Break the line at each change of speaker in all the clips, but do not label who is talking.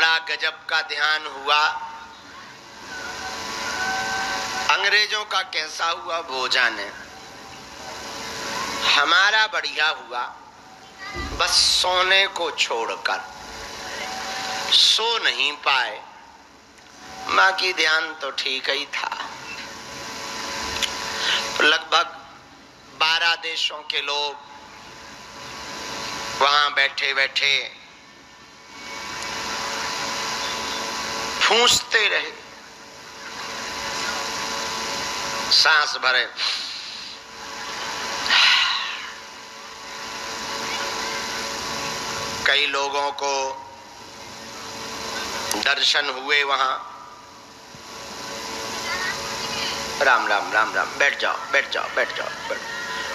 बड़ा गजब का ध्यान हुआ। अंग्रेजों का कैसा हुआ वो जाने, हमारा बढ़िया हुआ। बस सोने को छोड़कर सो नहीं पाए, बाकी ध्यान तो ठीक ही था। लगभग 12 देशों के लोग वहां बैठे बैठे फूंसते रहे, सांस भरे। कई लोगों को दर्शन हुए वहां। राम राम राम राम, बैठ जाओ बैठ जाओ बैठ जाओ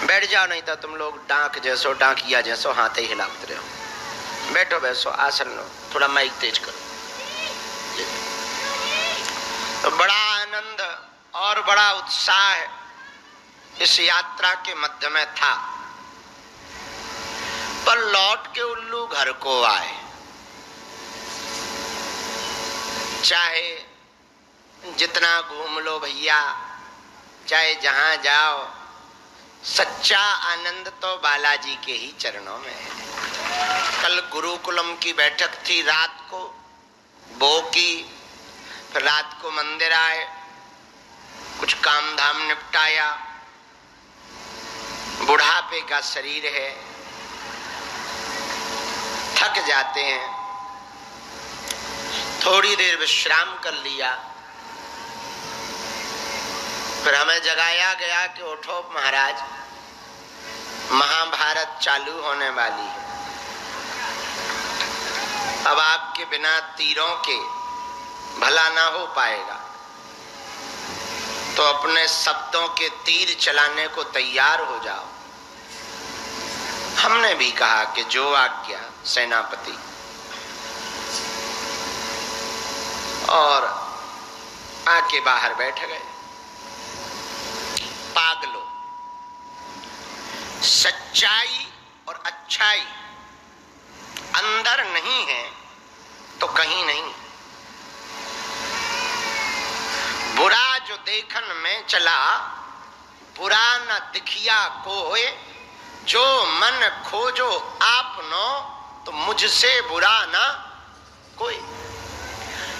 बैठ जाओ, नहीं तो तुम लोग डांक जैसो डांकिया जैसो हाथ ही हिलाते रहो। बैठो बैसो, आसन लो, थोड़ा माइक तेज करो। तो बड़ा आनंद और बड़ा उत्साह इस यात्रा के मध्य में था। पर लौट के उल्लू घर को आए। चाहे जितना घूम लो भैया, चाहे जहां जाओ, सच्चा आनंद तो बालाजी के ही चरणों में है। कल गुरुकुलम की बैठक थी रात को, वो की, फिर रात को मंदिर आए, कुछ काम धाम निपटाया। बुढ़ापे का शरीर है, थक जाते हैं, थोड़ी देर विश्राम कर लिया। फिर हमें जगाया गया कि उठो महाराज, महाभारत चालू होने वाली है। अब आपके बिना तीरों के भला ना हो पाएगा, तो अपने शब्दों के तीर चलाने को तैयार हो जाओ। हमने भी कहा कि जो आज्ञा सेनापति, और आके बाहर बैठ गए। पागलो, सच्चाई और अच्छाई अंदर नहीं है तो कहीं नहीं। बुरा जो देखन में चला, बुरा न दिखिया कोय, जो मन खोजो आपनो, तो मुझसे बुरा ना कोई।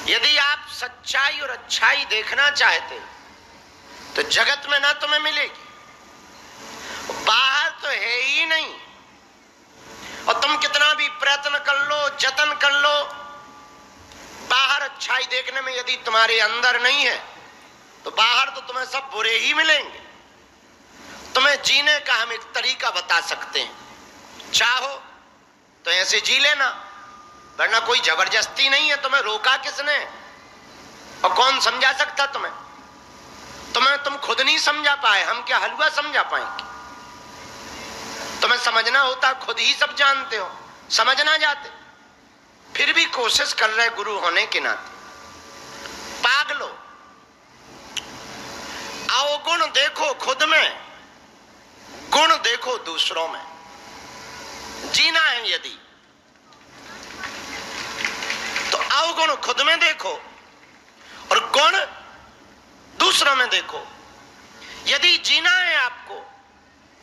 यदि आप सच्चाई और अच्छाई देखना चाहते तो जगत में ना तुम्हें मिलेगी, बाहर तो है ही नहीं। और तुम कितना भी प्रयत्न कर लो, जतन कर लो, बाहर अच्छाई देखने में यदि तुम्हारे अंदर नहीं है तो बाहर तो तुम्हें सब बुरे ही मिलेंगे। तुम्हें जीने का हम एक तरीका बता सकते हैं, चाहो तो ऐसे जी लेना, वरना कोई जबरदस्ती नहीं है। तुम्हें रोका किसने और कौन समझा सकता तुम्हें? तुम खुद नहीं समझा पाए, हम क्या हलवा समझा पाएंगे? तुम्हें समझना होता, खुद ही सब जानते हो, समझ ना जाते, फिर भी कोशिश कर रहे गुरु होने के नाते। पागलो, अवगुण देखो खुद में, गुण देखो दूसरों में। जीना है यदि तो अवगुण खुद में देखो और गुण दूसरों में देखो। यदि जीना है आपको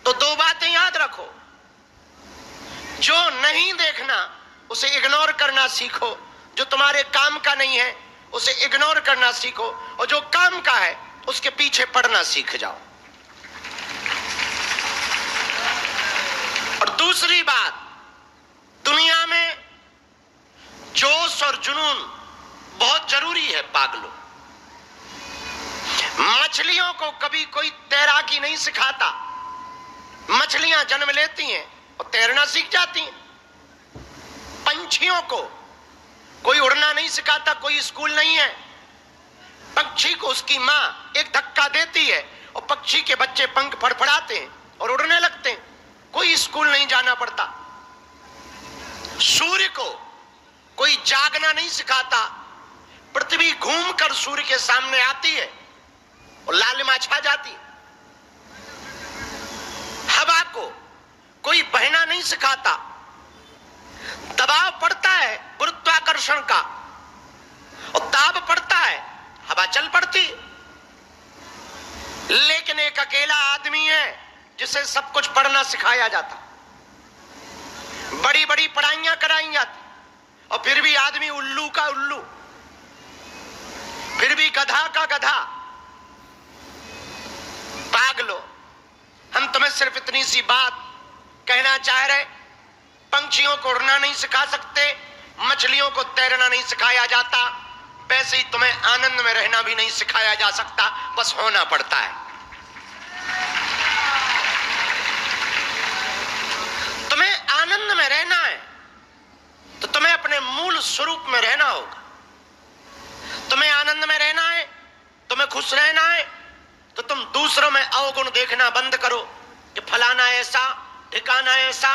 तो दो बातें याद रखो, जो नहीं देखना उसे इग्नोर करना सीखो, जो तुम्हारे काम का नहीं है उसे इग्नोर करना सीखो, और जो काम का है उसके पीछे पड़ना सीख जाओ। और दूसरी बात, दुनिया में जोश और जुनून बहुत जरूरी है। पागलों, मछलियों को कभी कोई तैराकी नहीं सिखाता। मछलियां जन्म लेती हैं और तैरना सीख जाती हैं। पंछियों को कोई उड़ना नहीं सिखाता, कोई स्कूल नहीं है। पक्षी को उसकी मां एक धक्का देती है और पक्षी के बच्चे पंख फड़फड़ाते हैं और उड़ने लगते हैं, कोई स्कूल नहीं जाना पड़ता। सूर्य को कोई जागना नहीं सिखाता, पृथ्वी घूमकर सूर्य के सामने आती है और लालिमा छा जाती है। हवा को कोई बहना नहीं सिखाता, दबाव पड़ता है गुरुत्वाकर्षण का और ताप पड़ता है, हवा चल पड़ती। लेकिन एक अकेला आदमी है जिसे सब कुछ पढ़ना सिखाया जाता, बड़ी बड़ी पढ़ाइयां कराई जाती, और फिर भी आदमी उल्लू का उल्लू, फिर भी गधा का गधा। पागलो, हम तुम्हें सिर्फ इतनी सी बात कहना चाह रहे, पंछियों को उड़ना नहीं सिखा सकते, मछलियों को तैरना नहीं सिखाया जाता, वैसे ही तुम्हें आनंद में रहना भी नहीं सिखाया जा सकता, बस होना पड़ता है। तुम्हें आनंद में रहना है तो तुम्हें अपने मूल स्वरूप में रहना होगा। तुम्हें आनंद में रहना है, तुम्हें खुश रहना है, तो तुम दूसरों में अवगुण देखना बंद करो कि फलाना ऐसा, ठिकाना ऐसा,